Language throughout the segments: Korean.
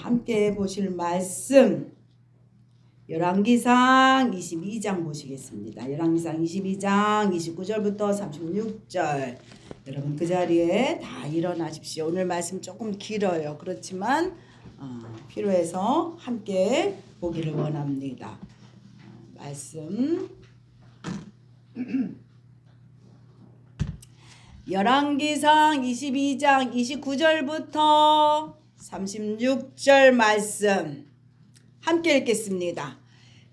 함께 보실 말씀 열왕기상 22장 보시겠습니다. 열왕기상 22장 29절부터 36절. 여러분 그 자리에 다 일어나십시오. 오늘 말씀 조금 길어요. 그렇지만 필요해서 함께 보기를 원합니다. 말씀 열왕기상 22장 29절부터 36절 말씀 함께 읽겠습니다.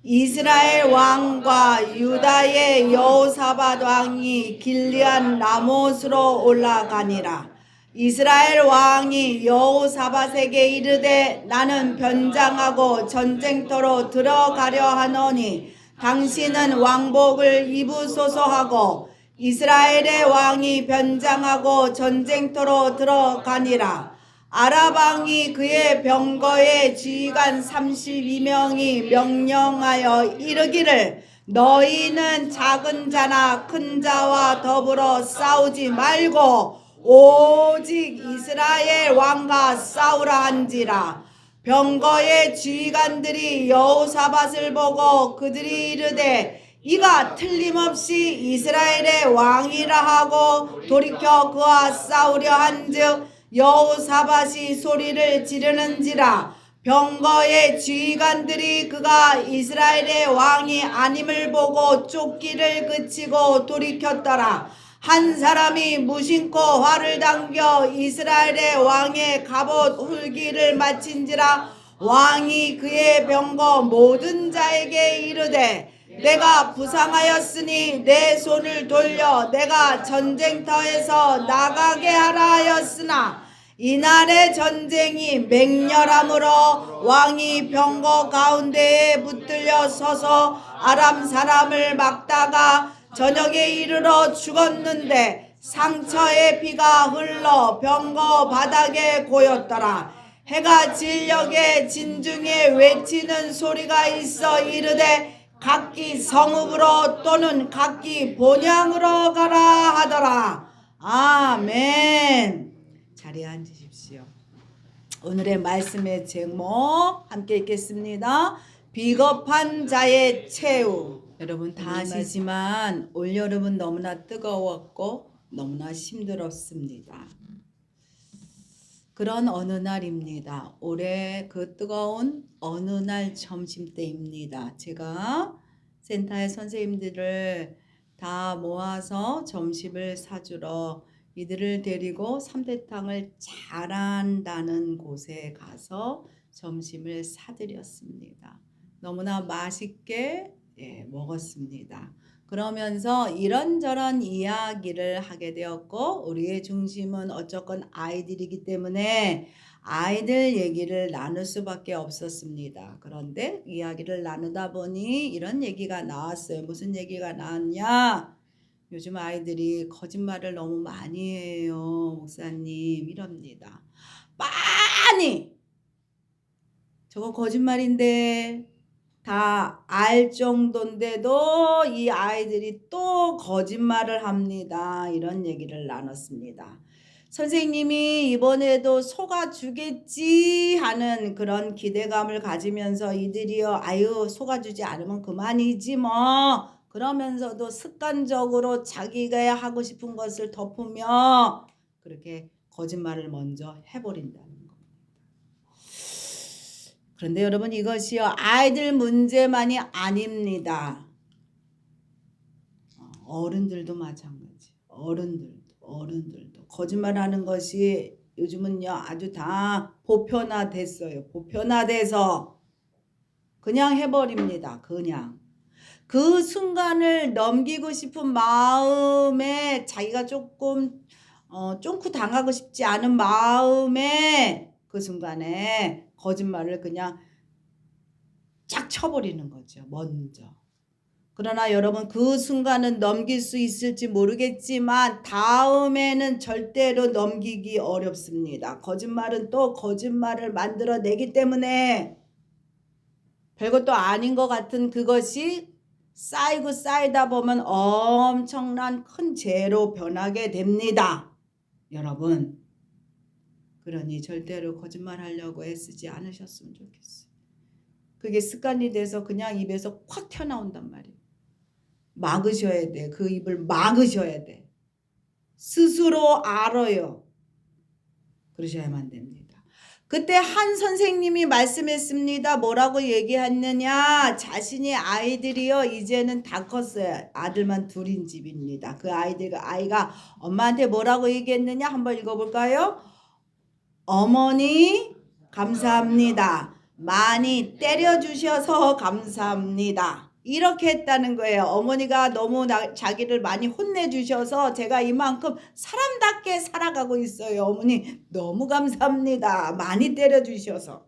이스라엘 왕과 유다의 여호사밧 왕이 길리앗 라못으로 올라가니라. 이스라엘 왕이 여호사밧에게 이르되 나는 변장하고 전쟁터로 들어가려 하노니 당신은 왕복을 입으소서 하고 이스라엘의 왕이 변장하고 전쟁터로 들어가니라. 아랍 왕이 그의 병거의 지휘관 32명이 명령하여 이르기를 너희는 작은 자나 큰 자와 더불어 싸우지 말고 오직 이스라엘 왕과 싸우라 한지라. 병거의 지휘관들이 여호사밧을 보고 그들이 이르되 이가 틀림없이 이스라엘의 왕이라 하고 돌이켜 그와 싸우려 한즉 여호사밧이 소리를 지르는지라. 병거의 지휘관들이 그가 이스라엘의 왕이 아님을 보고 쫓기를 그치고 돌이켰더라. 한 사람이 무심코 활을 당겨 이스라엘의 왕의 갑옷 훌기를 마친지라. 왕이 그의 병거 모든 자에게 이르되 내가 부상하였으니 내 손을 돌려 내가 전쟁터에서 나가게 하라 하였으나 이날의 전쟁이 맹렬하므로 왕이 병거 가운데에 붙들려 서서 아람 사람을 막다가 저녁에 이르러 죽었는데 상처의 피가 흘러 병거 바닥에 고였더라. 해가 질녘에 진중에 외치는 소리가 있어 이르되 각기 성읍으로 또는 각기 본향으로 가라 하더라. 아멘. 자리에 앉으십시오. 오늘의 말씀의 제목 함께 읽겠습니다. 비겁한 자의 최후. 여러분 다 아시지만 올여름은 너무나 뜨거웠고 너무나 힘들었습니다. 그런 어느 날입니다. 올해 그 뜨거운 어느 날 점심때입니다. 제가 센터의 선생님들을 다 모아서 점심을 사주러 이들을 데리고 삼계탕을 잘한다는 곳에 가서 점심을 사드렸습니다. 너무나 맛있게 먹었습니다. 그러면서 이런저런 이야기를 하게 되었고 우리의 중심은 어쨌건 아이들이기 때문에 아이들 얘기를 나눌 수밖에 없었습니다. 그런데 이야기를 나누다 보니 이런 얘기가 나왔어요. 무슨 얘기가 나왔냐? 요즘 아이들이 거짓말을 너무 많이 해요. 목사님 이럽니다. 많이! 저거 거짓말인데 다 알 정도인데도 이 아이들이 또 거짓말을 합니다. 이런 얘기를 나눴습니다. 선생님이 이번에도 속아주겠지 하는 그런 기대감을 가지면서 이들이요 아유 속아주지 않으면 그만이지 뭐 그러면서도 습관적으로 자기가 하고 싶은 것을 덮으며 그렇게 거짓말을 먼저 해버린다는 겁니다. 그런데 여러분 이것이요 아이들 문제만이 아닙니다. 어른들도 마찬가지. 어른들도 거짓말하는 것이 요즘은요 아주 다 보편화됐어요. 보편화돼서 그냥 해버립니다. 그냥 그 순간을 넘기고 싶은 마음에 자기가 조금 쫑쿠 당하고 싶지 않은 마음에 그 순간에 거짓말을 그냥 쫙 쳐버리는 거죠. 먼저. 그러나 여러분 그 순간은 넘길 수 있을지 모르겠지만 다음에는 절대로 넘기기 어렵습니다. 거짓말은 또 거짓말을 만들어내기 때문에 별것도 아닌 것 같은 그것이 쌓이고 쌓이다 보면 엄청난 큰 죄로 변하게 됩니다. 여러분 그러니 절대로 거짓말하려고 애쓰지 않으셨으면 좋겠어요. 그게 습관이 돼서 그냥 입에서 콱 튀어나온단 말이에요. 막으셔야 돼. 그 입을 막으셔야 돼. 스스로 알아요. 그러셔야만 됩니다. 그때 한 선생님이 말씀했습니다. 뭐라고 얘기했느냐. 자신이 아이들이요. 이제는 다 컸어요. 아들만 둘인 집입니다. 그 아이가 엄마한테 뭐라고 얘기했느냐. 한번 읽어볼까요? 어머니 감사합니다. 많이 때려주셔서 감사합니다. 이렇게 했다는 거예요. 어머니가 너무 자기를 많이 혼내주셔서 제가 이만큼 사람답게 살아가고 있어요. 어머니 너무 감사합니다. 많이 때려주셔서.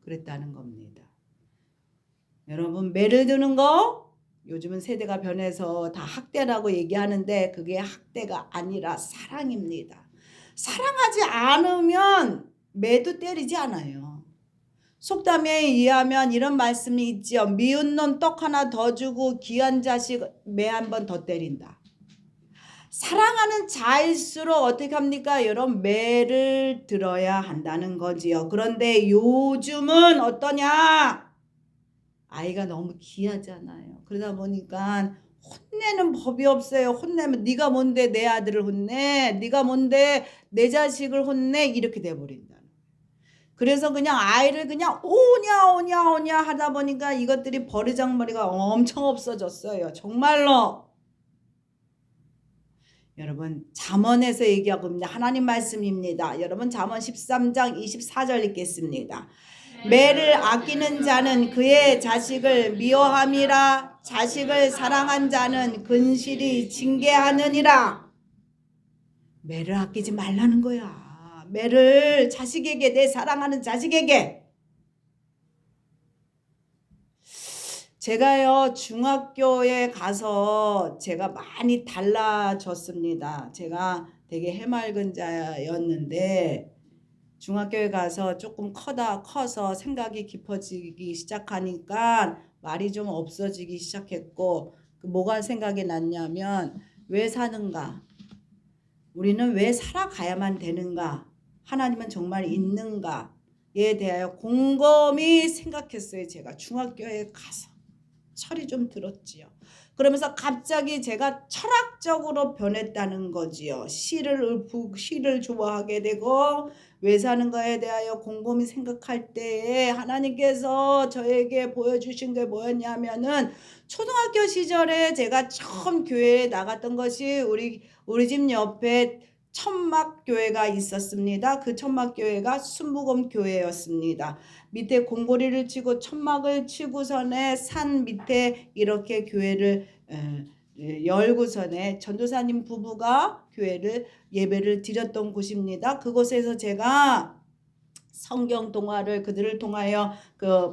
그랬다는 겁니다. 여러분 매를 드는 거 요즘은 세대가 변해서 다 학대라고 얘기하는데 그게 학대가 아니라 사랑입니다. 사랑하지 않으면 매도 때리지 않아요. 속담에 의하면 이런 말씀이 있지요. 미운 놈 떡 하나 더 주고 귀한 자식 매 한 번 더 때린다. 사랑하는 자일수록 어떻게 합니까? 여러분 매를 들어야 한다는 거지요. 그런데 요즘은 어떠냐? 아이가 너무 귀하잖아요. 그러다 보니까 혼내는 법이 없어요. 혼내면 네가 뭔데 내 아들을 혼내? 네가 뭔데 내 자식을 혼내? 이렇게 돼버린다. 그래서 그냥 아이를 그냥 오냐 하다 보니까 이것들이 버르장머리가 엄청 없어졌어요. 정말로. 여러분 잠언에서 얘기하고 있습니다. 하나님 말씀입니다. 여러분 잠언 13장 24절 읽겠습니다. 매를 아끼는 자는 그의 자식을 미워함이라. 자식을 사랑한 자는 근실이 징계하느니라. 매를 아끼지 말라는 거야. 매를 자식에게, 내 사랑하는 자식에게. 제가요 중학교에 가서 제가 많이 달라졌습니다. 제가 되게 해맑은 자였는데 중학교에 가서 조금 커서 생각이 깊어지기 시작하니까 말이 좀 없어지기 시작했고, 뭐가 생각이 났냐면 왜 사는가? 우리는 왜 살아가야만 되는가? 하나님은 정말 있는가에 대하여 곰곰이 생각했어요. 제가 중학교에 가서 철이 좀 들었지요. 그러면서 갑자기 제가 철학적으로 변했다는 거지요. 시를 좋아하게 되고 왜 사는가에 대하여 곰곰이 생각할 때에 하나님께서 저에게 보여주신 게 뭐였냐면은 초등학교 시절에 제가 처음 교회에 나갔던 것이 우리 집 옆에 천막교회가 있었습니다. 그 천막교회가 순복음교회였습니다. 밑에 공고리를 치고 천막을 치고선에 산 밑에 이렇게 교회를 열고선에 전도사님 부부가 교회를 예배를 드렸던 곳입니다. 그곳에서 제가 성경 동화를 그들을 통하여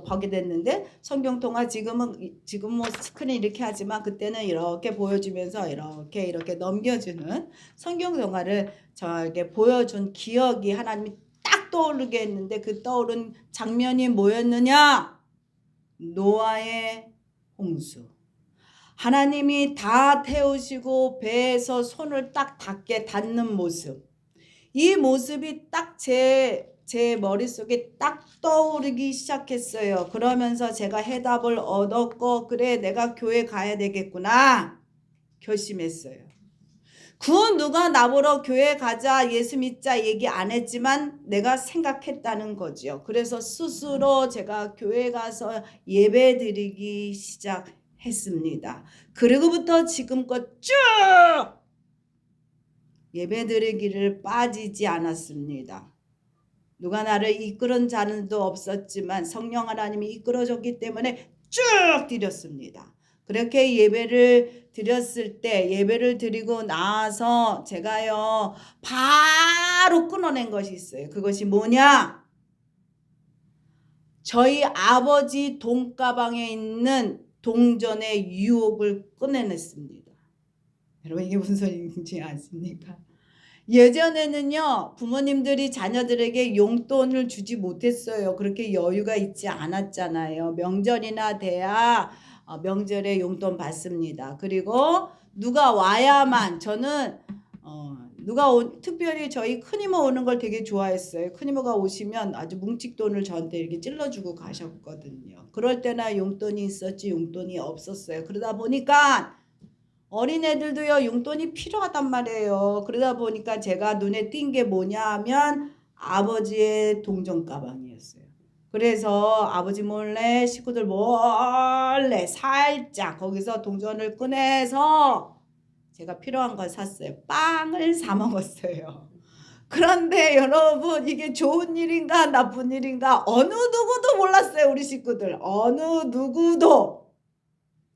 보게 됐는데, 성경 동화 지금 뭐 스크린 이렇게 하지만 그때는 이렇게 보여주면서 이렇게 넘겨주는 성경 동화를 저에게 보여준 기억이 하나님이 딱 떠오르게 했는데, 그 떠오른 장면이 뭐였느냐? 노아의 홍수. 하나님이 다 태우시고 배에서 손을 딱 닿는 모습. 이 모습이 딱 제 머릿속에 딱 떠오르기 시작했어요. 그러면서 제가 해답을 얻었고, 그래 내가 교회 가야 되겠구나 결심했어요. 그 누가 나보러 교회 가자 예수 믿자 얘기 안 했지만 내가 생각했다는 거죠. 그래서 스스로 제가 교회 가서 예배 드리기 시작했습니다. 그리고부터 지금껏 쭉 예배 드리기를 빠지지 않았습니다. 누가 나를 이끌은 자는도 없었지만 성령 하나님이 이끌어줬기 때문에 쭉 드렸습니다. 그렇게 예배를 드렸을 때, 예배를 드리고 나서 제가요 바로 끊어낸 것이 있어요. 그것이 뭐냐? 저희 아버지 돈가방에 있는 동전의 유혹을 끊어냈습니다. 여러분 이게 무슨 소리인지 아십니까? 예전에는요 부모님들이 자녀들에게 용돈을 주지 못했어요. 그렇게 여유가 있지 않았잖아요. 명절이나 돼야 명절에 용돈 받습니다. 그리고 누가 와야만, 저는 특별히 저희 큰이모 오는 걸 되게 좋아했어요. 큰이모가 오시면 아주 뭉칫돈을 저한테 이렇게 찔러주고 가셨거든요. 그럴 때나 용돈이 있었지 용돈이 없었어요. 그러다 보니까 어린애들도요 용돈이 필요하단 말이에요. 그러다 보니까 제가 눈에 띈 게 뭐냐 하면 아버지의 동전 가방이었어요. 그래서 아버지 몰래 식구들 몰래 살짝 거기서 동전을 꺼내서 제가 필요한 걸 샀어요. 빵을 사 먹었어요. 그런데 여러분 이게 좋은 일인가 나쁜 일인가 어느 누구도 몰랐어요. 우리 식구들 어느 누구도.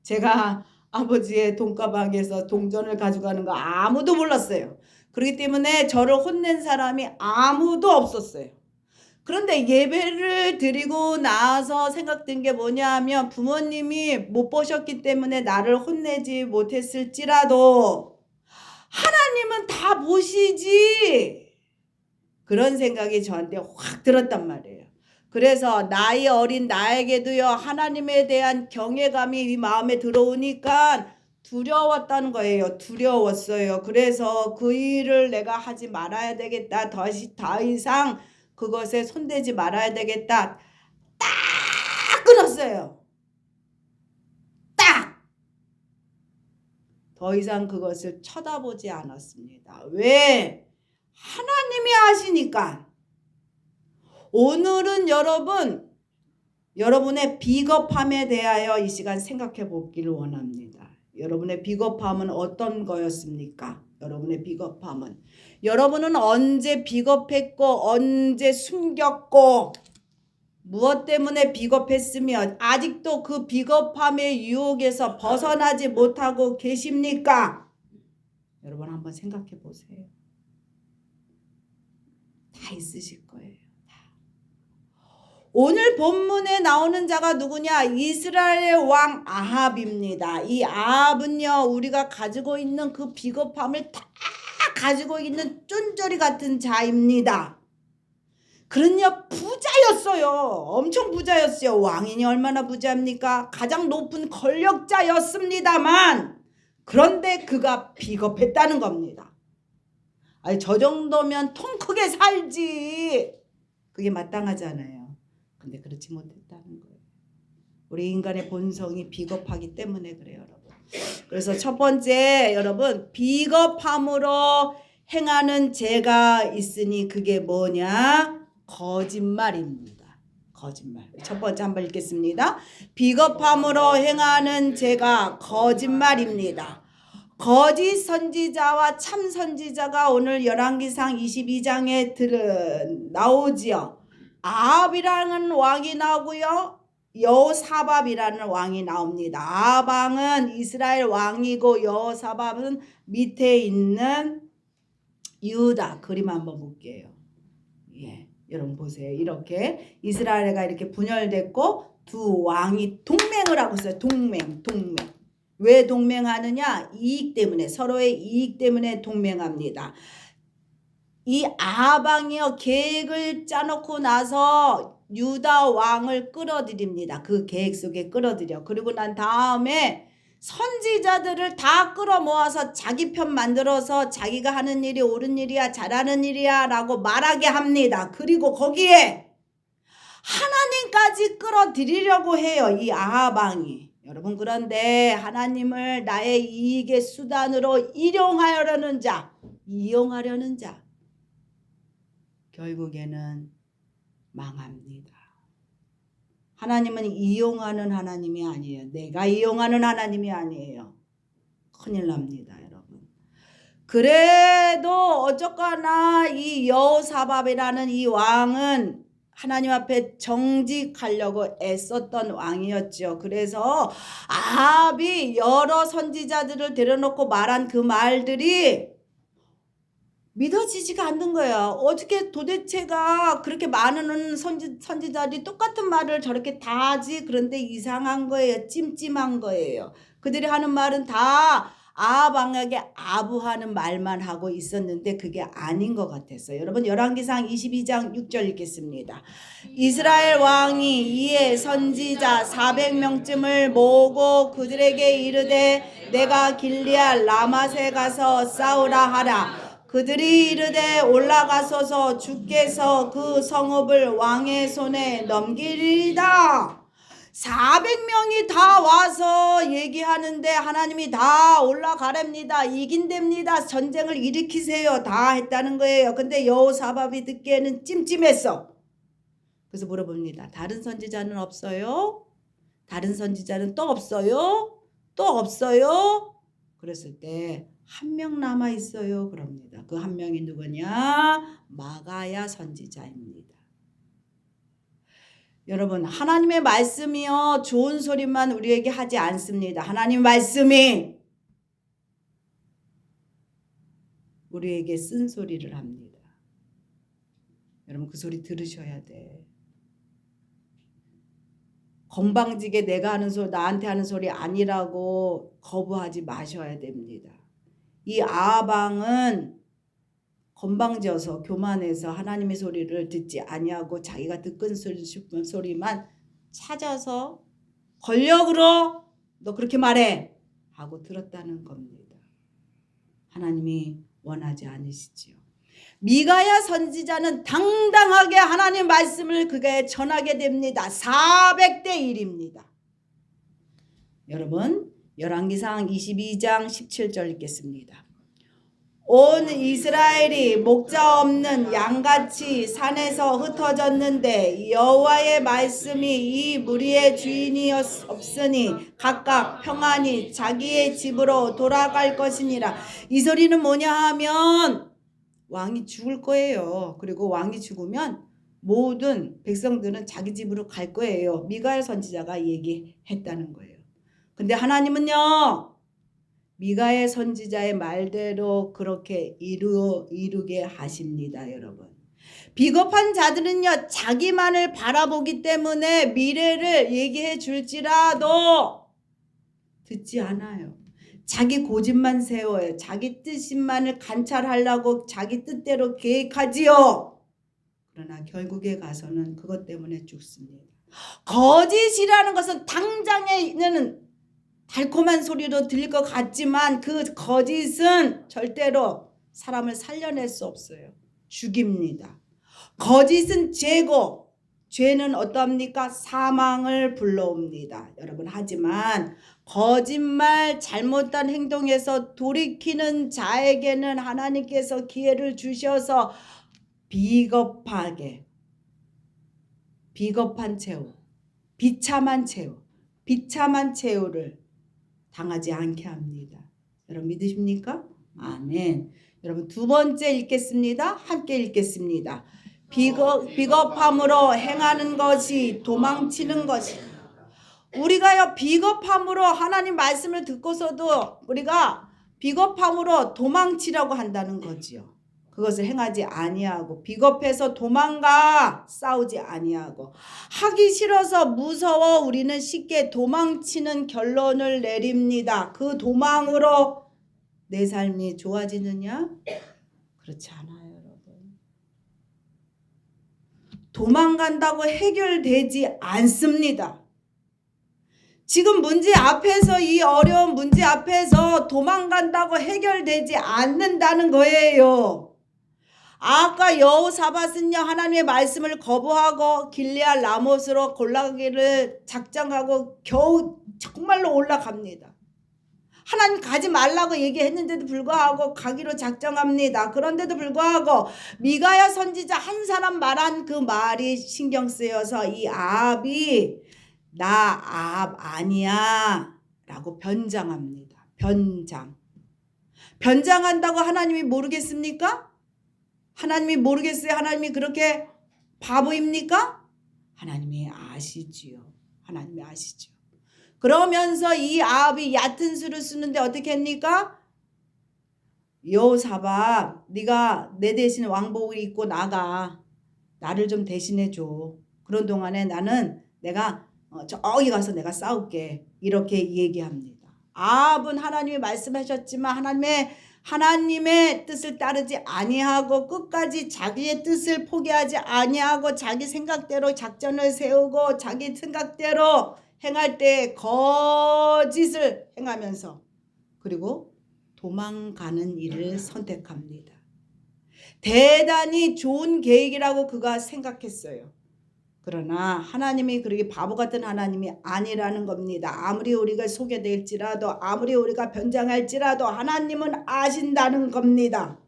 제가 아버지의 돈가방에서 동전을 가져가는 거 아무도 몰랐어요. 그렇기 때문에 저를 혼낸 사람이 아무도 없었어요. 그런데 예배를 드리고 나서 생각된 게 뭐냐 하면 부모님이 못 보셨기 때문에 나를 혼내지 못했을지라도 하나님은 다 보시지. 그런 생각이 저한테 확 들었단 말이에요. 그래서 나이 어린 나에게도요 하나님에 대한 경외감이 이 마음에 들어오니까 두려웠다는 거예요. 두려웠어요. 그래서 그 일을 내가 하지 말아야 되겠다. 더 이상 그것에 손대지 말아야 되겠다. 딱 끊었어요. 딱! 더 이상 그것을 쳐다보지 않았습니다. 왜? 하나님이 하시니까. 오늘은 여러분의 비겁함에 대하여 이 시간 생각해 보기를 원합니다. 여러분의 비겁함은 어떤 거였습니까? 여러분의 비겁함은 여러분은 언제 비겁했고 언제 숨겼고 무엇 때문에 비겁했으며 아직도 그 비겁함의 유혹에서 벗어나지 못하고 계십니까? 여러분 한번 생각해 보세요. 다 있으실 거예요. 오늘 본문에 나오는 자가 누구냐? 이스라엘의 왕 아합입니다. 이 아합은요 우리가 가지고 있는 그 비겁함을 다 가지고 있는 쫀저리 같은 자입니다. 그는요 부자였어요. 엄청 부자였어요. 왕이니 얼마나 부자입니까? 가장 높은 권력자였습니다만 그런데 그가 비겁했다는 겁니다. 아니 저 정도면 통 크게 살지. 그게 마땅하잖아요. 근데 그렇지 못했다는 거예요. 우리 인간의 본성이 비겁하기 때문에 그래요, 여러분. 그래서 첫 번째 여러분 비겁함으로 행하는 죄가 있으니 그게 뭐냐? 거짓말입니다. 거짓말. 첫 번째 한번 읽겠습니다. 비겁함으로 행하는 죄가 거짓말입니다. 거짓 선지자와 참 선지자가 오늘 열왕기상 22장에 나오지요. 아합이라는 왕이 나오고요. 여호사밧이라는 왕이 나옵니다. 아합 왕은 이스라엘 왕이고 여호사밧은 밑에 있는 유다. 그림 한번 볼게요. 예, 여러분 보세요. 이렇게 이스라엘가 이렇게 분열됐고 두 왕이 동맹을 하고 있어요. 동맹. 왜 동맹하느냐? 이익 때문에, 서로의 이익 때문에 동맹합니다. 이 아합 왕이요 계획을 짜놓고 나서 유다 왕을 끌어들입니다. 그 계획 속에 끌어들여. 그리고 난 다음에 선지자들을 다 끌어모아서 자기 편 만들어서 자기가 하는 일이 옳은 일이야 잘하는 일이야 라고 말하게 합니다. 그리고 거기에 하나님까지 끌어들이려고 해요. 이 아합 왕이. 여러분 그런데 하나님을 나의 이익의 수단으로 이용하려는 자 결국에는 망합니다. 하나님은 이용하는 하나님이 아니에요. 내가 이용하는 하나님이 아니에요. 큰일 납니다, 여러분. 그래도 어쨌거나 이 여호사밧이라는 이 왕은 하나님 앞에 정직하려고 애썼던 왕이었죠. 그래서 아합이 여러 선지자들을 데려놓고 말한 그 말들이 믿어지지가 않는 거야. 어떻게 도대체가 그렇게 많은 선지자들이 똑같은 말을 저렇게 다 하지? 그런데 이상한 거예요. 찜찜한 거예요. 그들이 하는 말은 다 아합 왕에게 아부하는 말만 하고 있었는데 그게 아닌 것 같았어요. 여러분 열왕기상 22장 6절 읽겠습니다. 이스라엘 왕이 이에 선지자 400명쯤을 모으고 그들에게 이르되 내가 길리앗 라맛에 가서 싸우라 하라. 그들이 이르되 올라가소서 주께서 그 성읍을 왕의 손에 넘기리이다. 400명이 다 와서 얘기하는데 하나님이 다 올라가랍니다. 이긴답니다. 전쟁을 일으키세요. 다 했다는 거예요. 근데 여호사밧이 듣기에는 찜찜했어. 그래서 물어봅니다. 다른 선지자는 없어요? 다른 선지자는 또 없어요? 또 없어요? 그랬을 때 한 명 남아 있어요. 그럽니다. 그 한 명이 누구냐? 마가야 선지자입니다. 여러분, 하나님의 말씀이요 좋은 소리만 우리에게 하지 않습니다. 하나님 말씀이 우리에게 쓴 소리를 합니다. 여러분, 그 소리 들으셔야 돼. 건방지게 내가 하는 소리, 나한테 하는 소리 아니라고 거부하지 마셔야 됩니다. 이 아합왕은 건방져서 교만해서 하나님의 소리를 듣지 아니하고 자기가 듣고 싶은 소리만 찾아서 권력으로 너 그렇게 말해 하고 들었다는 겁니다. 하나님이 원하지 않으시지요. 미가야 선지자는 당당하게 하나님 말씀을 그게 전하게 됩니다. 400대 1입니다. 여러분, 열왕기상 22장 17절 읽겠습니다. 온 이스라엘이 목자 없는 양같이 산에서 흩어졌는데 여호와의 말씀이 이 무리의 주인이 없으니 각각 평안히 자기의 집으로 돌아갈 것이니라. 이 소리는 뭐냐 하면 왕이 죽을 거예요. 그리고 왕이 죽으면 모든 백성들은 자기 집으로 갈 거예요. 미가야 선지자가 얘기했다는 거예요. 근데 하나님은요, 미가의 선지자의 말대로 그렇게 이루게 하십니다. 여러분, 비겁한 자들은요 자기만을 바라보기 때문에 미래를 얘기해 줄지라도 듣지 않아요. 자기 고집만 세워요. 자기 뜻만을 관찰하려고 자기 뜻대로 계획하지요. 그러나 결국에 가서는 그것 때문에 죽습니다. 거짓이라는 것은 당장에는 달콤한 소리로 들릴 것 같지만 그 거짓은 절대로 사람을 살려낼 수 없어요. 죽입니다. 거짓은 죄고 죄는 어떠합니까? 사망을 불러옵니다. 여러분, 하지만 거짓말 잘못한 행동에서 돌이키는 자에게는 하나님께서 기회를 주셔서 비겁한 채우, 비참한 채우를 당하지 않게 합니다. 여러분 믿으십니까? 아멘. 여러분, 두 번째 읽겠습니다. 함께 읽겠습니다. 비겁함으로 행하는 것이 도망치는 것이. 우리가요 비겁함으로 하나님 말씀을 듣고서도 우리가 비겁함으로 도망치려고 한다는 거지요. 그것을 행하지 아니하고 비겁해서 도망가 싸우지 아니하고 하기 싫어서 무서워 우리는 쉽게 도망치는 결론을 내립니다. 그 도망으로 내 삶이 좋아지느냐? 그렇지 않아요, 여러분. 도망간다고 해결되지 않습니다. 지금 문제 앞에서, 이 어려운 문제 앞에서 도망간다고 해결되지 않는다는 거예요. 아까 여호사밧은요 하나님의 말씀을 거부하고 길르앗 라못으로 골라가기를 작정하고 겨우 정말로 올라갑니다. 하나님 가지 말라고 얘기했는데도 불구하고 가기로 작정합니다. 그런데도 불구하고 미가야 선지자 한 사람 말한 그 말이 신경 쓰여서 이 아합이 나 아합 아니야 라고 변장합니다. 변장한다고 하나님이 모르겠습니까? 하나님이 모르겠어요? 하나님이 그렇게 바보입니까? 하나님이 아시지요. 하나님이 아시죠. 그러면서 이 아합이 얕은 수를 쓰는데 어떻게 합니까? 여호사밧, 네가 내 대신 왕복을 입고 나가. 나를 좀 대신해 줘. 그런 동안에 나는 내가 저기 가서 내가 싸울게. 이렇게 얘기합니다. 아합은 하나님이 말씀하셨지만 하나님의 뜻을 따르지 아니하고 끝까지 자기의 뜻을 포기하지 아니하고 자기 생각대로 작전을 세우고 자기 생각대로 행할 때 거짓을 행하면서 그리고 도망가는 일을 선택합니다. 대단히 좋은 계획이라고 그가 생각했어요. 그러나 하나님이 그렇게 바보 같은 하나님이 아니라는 겁니다. 아무리 우리가 소개될지라도 아무리 우리가 변장할지라도 하나님은 아신다는 겁니다.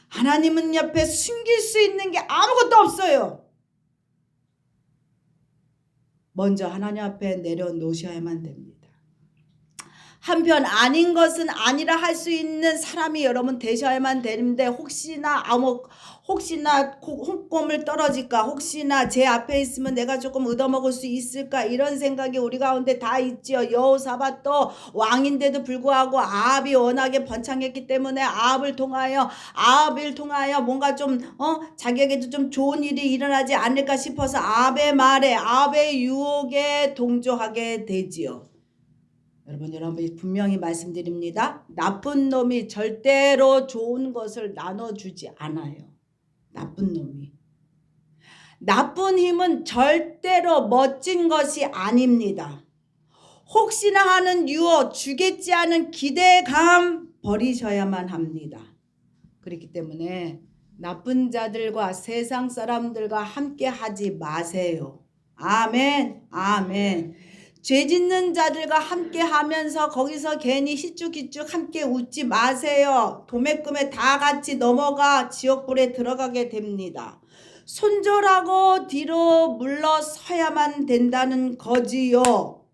하나님은 옆에 숨길 수 있는 게 아무것도 없어요. 먼저 하나님 앞에 내려놓으셔야만 됩니다. 한편 아닌 것은 아니라 할 수 있는 사람이 여러분 되셔야만 되는데 혹시나 홈꼼을 떨어질까, 혹시나 제 앞에 있으면 내가 조금 얻어먹을 수 있을까, 이런 생각이 우리 가운데 다 있지요. 여호사밧도 왕인데도 불구하고 아합이 워낙에 번창했기 때문에 아합을 통하여 뭔가 좀 자기에게도 좀 좋은 일이 일어나지 않을까 싶어서 아합의 말에, 아합의 유혹에 동조하게 되지요. 여러분 분명히 말씀드립니다. 나쁜 놈이 절대로 좋은 것을 나눠주지 않아요. 나쁜 놈이. 나쁜 힘은 절대로 멋진 것이 아닙니다. 혹시나 하는 유혹, 주겠지 하는 기대감 버리셔야만 합니다. 그렇기 때문에 나쁜 자들과 세상 사람들과 함께 하지 마세요. 아멘, 아멘. 죄 짓는 자들과 함께 하면서 거기서 괜히 희죽희죽 함께 웃지 마세요. 도매금에 다 같이 넘어가 지옥불에 들어가게 됩니다. 손절하고 뒤로 물러서야만 된다는 거지요.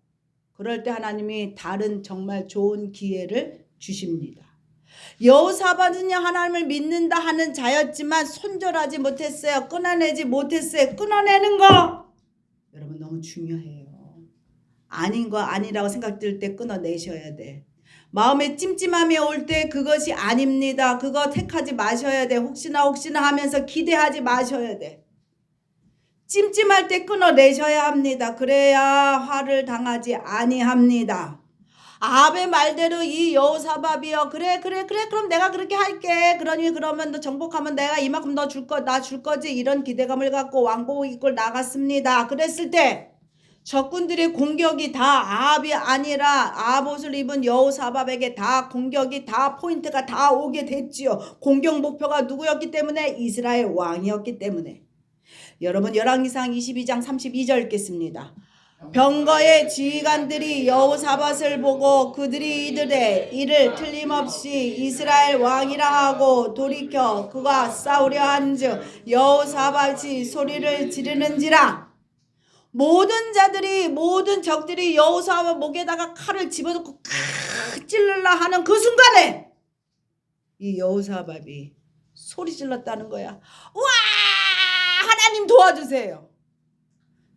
그럴 때 하나님이 다른 정말 좋은 기회를 주십니다. 여호사밧은요, 하나님을 믿는다 하는 자였지만 손절하지 못했어요. 끊어내지 못했어요. 끊어내는 거 여러분 너무 중요해요. 아닌 거 아니라고 생각될 때 끊어내셔야 돼. 마음에 찜찜함이 올 때 그것이 아닙니다. 그거 택하지 마셔야 돼. 혹시나 하면서 기대하지 마셔야 돼. 찜찜할 때 끊어내셔야 합니다. 그래야 화를 당하지 아니합니다. 아합의 말대로 이 여호사밧이요, 그래 그럼 내가 그렇게 할게. 그러면 너 정복하면 내가 이만큼 너 줄 거지, 이런 기대감을 갖고 왕복 입고 나갔습니다. 그랬을 때 적군들의 공격이 다 아합이 아니라 아합 옷을 입은 여호사밧에게 다 공격이 다 포인트가 다 오게 됐지요. 공격 목표가 누구였기 때문에? 이스라엘 왕이었기 때문에. 여러분 열왕기상 22장 32절 읽겠습니다. 병거의 지휘관들이 여호사밧을 보고 그들이 이르되 이를 틀림없이 이스라엘 왕이라 하고 돌이켜 그가 싸우려 한즉 여호사밧이 소리를 지르는지라. 모든 적들이 여호사밧 목에다가 칼을 집어넣고 찔르려 하는 그 순간에 이 여호사밧이 소리 질렀다는 거야. 와, 하나님 도와주세요.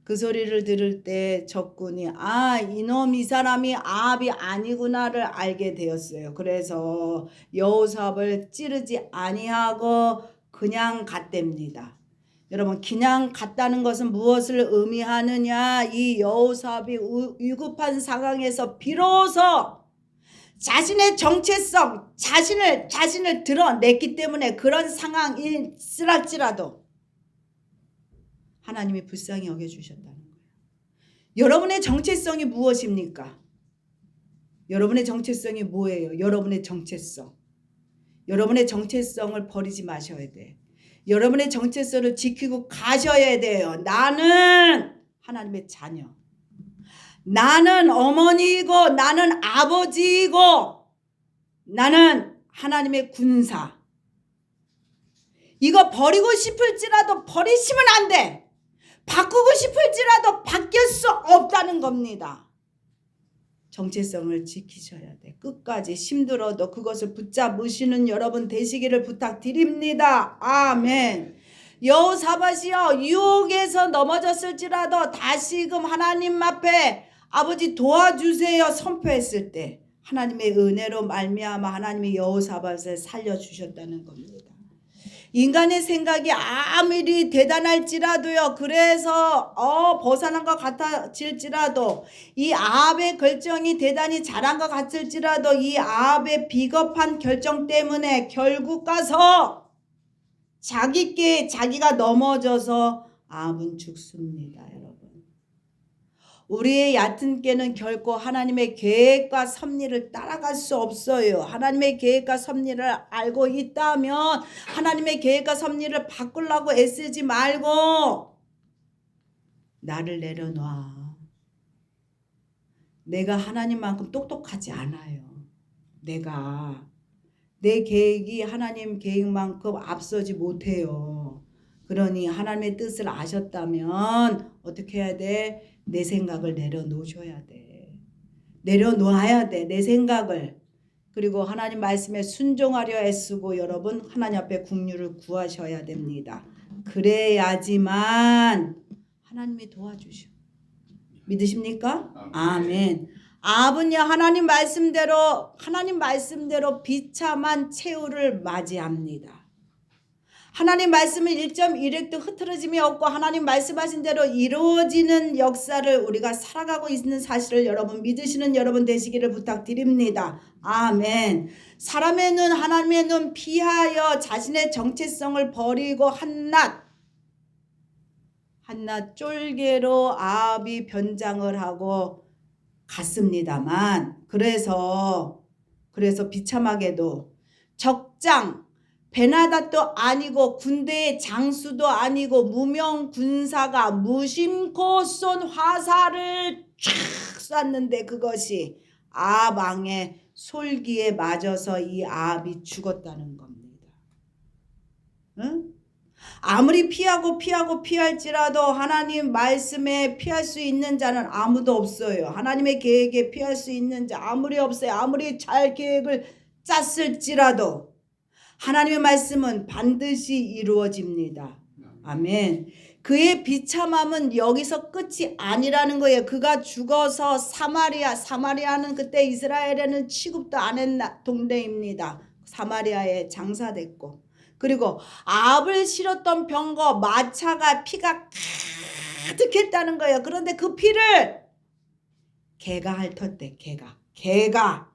그 소리를 들을 때 적군이 이 사람이 아합이 아니구나를 알게 되었어요. 그래서 여호사밧을 찌르지 아니하고 그냥 갔답니다. 여러분 그냥 갔다는 것은 무엇을 의미하느냐? 이 여호사밧이 위급한 상황에서 비로소 자신의 정체성, 자신을 드러냈기 때문에 그런 상황이 있을지라도 하나님이 불쌍히 여겨주셨다는 거예요. 여러분의 정체성이 무엇입니까? 여러분의 정체성이 뭐예요? 여러분의 정체성을 버리지 마셔야 돼. 여러분의 정체성을 지키고 가셔야 돼요. 나는 하나님의 자녀. 나는 어머니이고 나는 아버지이고 나는 하나님의 군사. 이거 버리고 싶을지라도 버리시면 안 돼. 바꾸고 싶을지라도 바뀔 수 없다는 겁니다. 정체성을 지키셔야 돼. 끝까지 힘들어도 그것을 붙잡으시는 여러분 되시기를 부탁드립니다. 아멘. 여호사밧이요, 유혹에서 넘어졌을지라도 다시금 하나님 앞에 아버지 도와주세요 선포했을 때 하나님의 은혜로 말미암아 하나님이 여호사밧을 살려주셨다는 겁니다. 인간의 생각이 아무리 대단할지라도요, 그래서 벗어난 것 같아질지라도 이 아합의 결정이 대단히 잘한 것 같을지라도 이 아합의 비겁한 결정 때문에 결국 가서 자기가 넘어져서 아합은 죽습니다. 여러분 우리의 얕은 깨는 결코 하나님의 계획과 섭리를 따라갈 수 없어요. 하나님의 계획과 섭리를 알고 있다면 하나님의 계획과 섭리를 바꾸려고 애쓰지 말고 나를 내려놔. 내가 하나님만큼 똑똑하지 않아요. 내 계획이 하나님 계획만큼 앞서지 못해요. 그러니 하나님의 뜻을 아셨다면 어떻게 해야 돼? 내 생각을 내려놓으셔야 돼. 내려놓아야 돼. 내 생각을. 그리고 하나님 말씀에 순종하려 애쓰고 여러분 하나님 앞에 긍휼을 구하셔야 됩니다. 그래야지만 하나님이 도와주셔. 믿으십니까? 아멘. 아브는요 하나님 말씀대로 비참한 최후를 맞이합니다. 하나님 말씀은 1.1획도 흐트러짐이 없고 하나님 말씀하신 대로 이루어지는 역사를 우리가 살아가고 있는 사실을 여러분 믿으시는 여러분 되시기를 부탁드립니다. 아멘. 사람의 눈 하나님의 눈 피하여 자신의 정체성을 버리고 한낱 쫄개로 아합이 변장을 하고 갔습니다만 그래서 비참하게도 적장 베나닷도 아니고 군대의 장수도 아니고 무명 군사가 무심코 쏜 화살을 쫙 쐈는데 그것이 아합 왕의 솔기에 맞아서 이 아합이 죽었다는 겁니다. 응? 아무리 피할지라도 하나님 말씀에 피할 수 있는 자는 아무도 없어요. 하나님의 계획에 피할 수 있는 자 아무리 없어요. 아무리 잘 계획을 짰을지라도 하나님의 말씀은 반드시 이루어집니다. 아멘. 그의 비참함은 여기서 끝이 아니라는 거예요. 그가 죽어서 사마리아는 그때 이스라엘에는 취급도 안 했나 동네입니다. 사마리아에 장사됐고 그리고 아합을 실었던 병거 마차가 피가 가득했다는 거예요. 그런데 그 피를 개가 핥았대. 개가.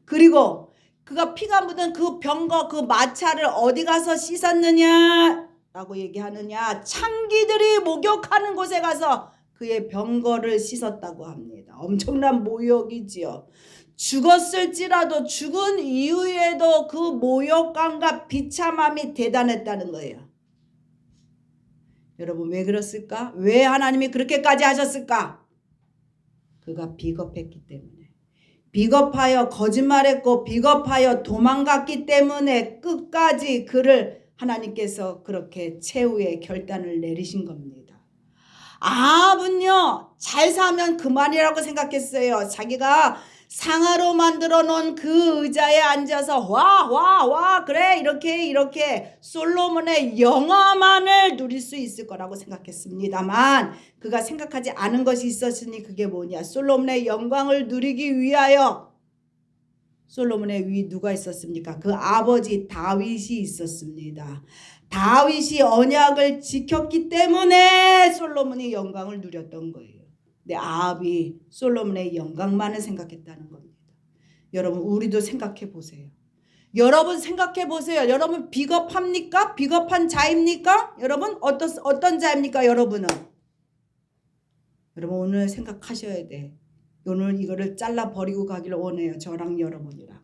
그리고 그가 피가 묻은 그 병거 그 마차를 어디 가서 씻었느냐 라고 얘기하느냐. 창기들이 목욕하는 곳에 가서 그의 병거를 씻었다고 합니다. 엄청난 모욕이지요. 죽었을지라도 죽은 이후에도 그 모욕감과 비참함이 대단했다는 거예요. 여러분 왜 그랬을까? 왜 하나님이 그렇게까지 하셨을까? 그가 비겁했기 때문에. 비겁하여 거짓말했고 비겁하여 도망갔기 때문에 끝까지 그를 하나님께서 그렇게 최후의 결단을 내리신 겁니다. 아합은요 잘 사면 그만이라고 생각했어요. 자기가 상아로 만들어 놓은 그 의자에 앉아서 와 그래 이렇게 솔로몬의 영화만을 누릴 수 있을 거라고 생각했습니다만 그가 생각하지 않은 것이 있었으니 그게 뭐냐. 솔로몬의 영광을 누리기 위하여 솔로몬의 위 누가 있었습니까? 그 아버지 다윗이 있었습니다. 다윗이 언약을 지켰기 때문에 솔로몬이 영광을 누렸던 거예요. 근데 아합이 솔로몬의 영광만을 생각했다는 겁니다. 여러분 우리도 생각해 보세요. 여러분 생각해 보세요. 여러분 비겁합니까? 비겁한 자입니까? 여러분 어떤 자입니까? 여러분은 여러분 오늘 생각하셔야 돼. 오늘 이거를 잘라버리고 가기를 원해요. 저랑 여러분이랑.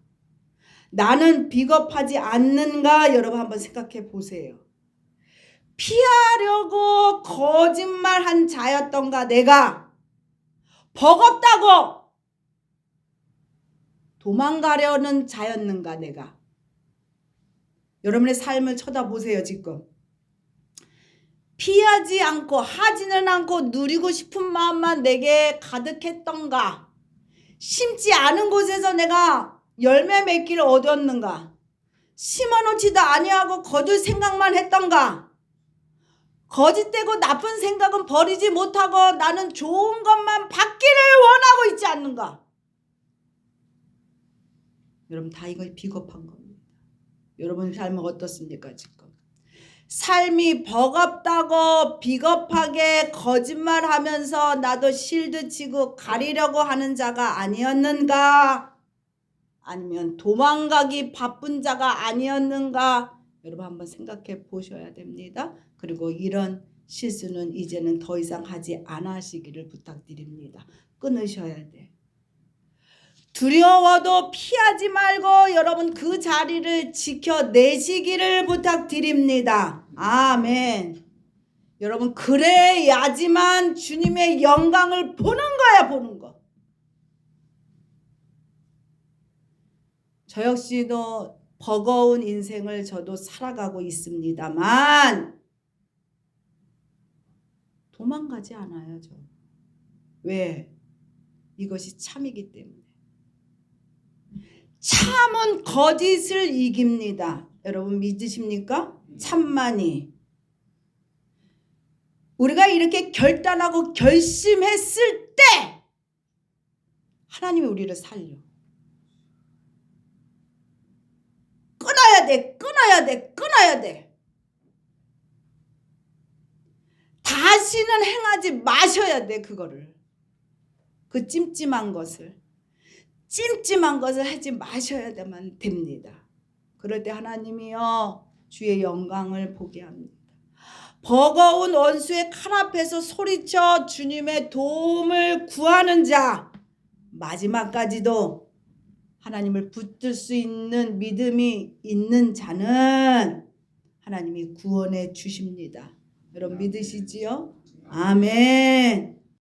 나는 비겁하지 않는가? 여러분 한번 생각해 보세요. 피하려고 거짓말한 자였던가 내가 버겁다고 도망가려는 자였는가 내가. 여러분의 삶을 쳐다보세요. 지금 피하지 않고 하지는 않고 누리고 싶은 마음만 내게 가득했던가. 심지 않은 곳에서 내가 열매 맺기를 얻었는가. 심어놓지도 아니하고 거둘 생각만 했던가. 거짓되고 나쁜 생각은 버리지 못하고 나는 좋은 것만 받기를 원하고 있지 않는가. 여러분 다 이거 비겁한 겁니다. 여러분의 삶은 어떻습니까 지금? 삶이 버겁다고 비겁하게 거짓말하면서 나도 실드 치고 가리려고 하는 자가 아니었는가? 아니면 도망가기 바쁜 자가 아니었는가? 여러분 한번 생각해 보셔야 됩니다. 그리고 이런 실수는 이제는 더 이상 하지 않으시기를 부탁드립니다. 끊으셔야 돼. 두려워도 피하지 말고 여러분 그 자리를 지켜내시기를 부탁드립니다. 아멘. 여러분 그래야지만 주님의 영광을 보는 거야, 보는 거. 저 역시도 버거운 인생을 저도 살아가고 있습니다만 도망가지 않아요, 저. 왜? 이것이 참이기 때문에. 참은 거짓을 이깁니다. 여러분 믿으십니까? 참만이. 우리가 이렇게 결단하고 결심했을 때 하나님이 우리를 살려. 끊어야 돼, 끊어야 돼, 끊어야 돼. 다시는 행하지 마셔야 돼, 그거를. 그 찜찜한 것을 하지 마셔야 됩니다. 그럴 때 하나님이요 주의 영광을 보게 합니다. 버거운 원수의 칼 앞에서 소리쳐 주님의 도움을 구하는 자, 마지막까지도 하나님을 붙들 수 있는 믿음이 있는 자는 하나님이 구원해 주십니다. 여러분 믿으시지요? 아멘.